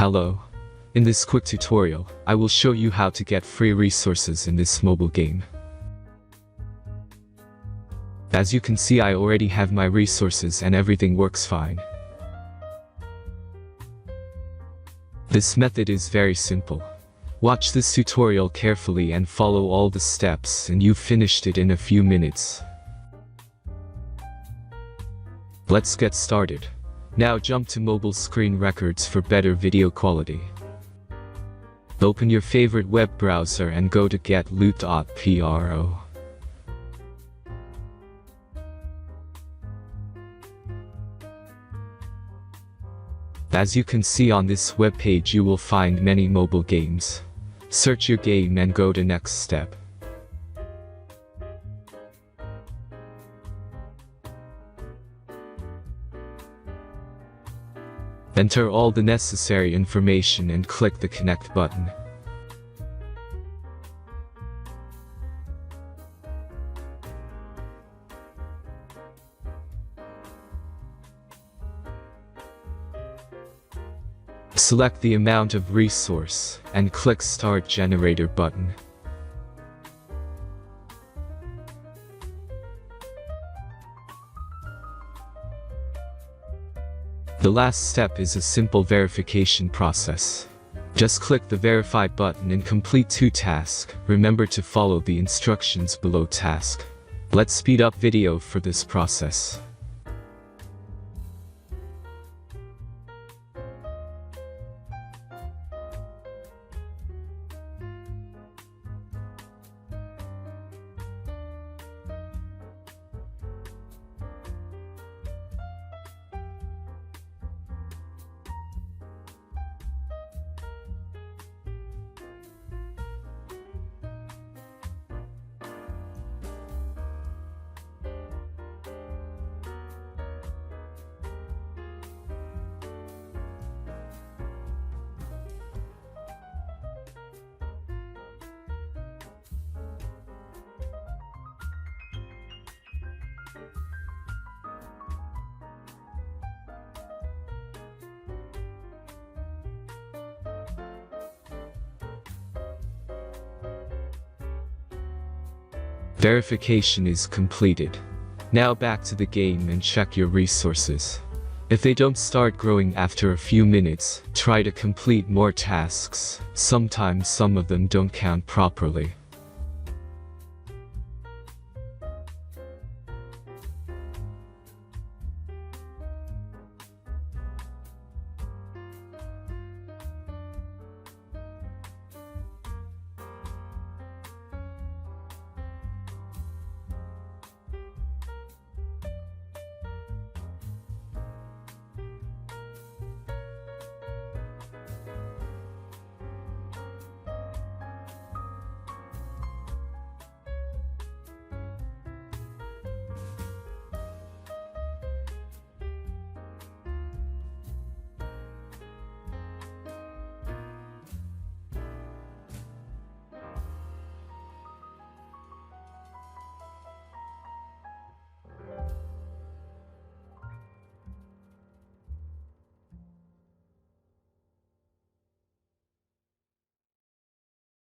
Hello. In this quick tutorial, I will show you how to get free resources in this mobile game. As you can see, I already have my resources and everything works fine. This method is very simple. Watch this tutorial carefully and follow all the steps and you've finished it in a few minutes. Let's get started. Now jump to mobile screen records for better video quality. Open your favorite web browser and go to getloot.pro. As you can see on this web page, you will find many mobile games. Search your game and go to next step. Enter all the necessary information and click the connect button. Select the amount of resource and click Start Generator button. The last step is a simple verification process. Just click the Verify button and complete 2 tasks. Remember to follow the instructions below task. Let's speed up video for this process. Verification is completed. Now back to the game and check your resources. If they don't start growing after a few minutes, try to complete more tasks. Sometimes some of them don't count properly.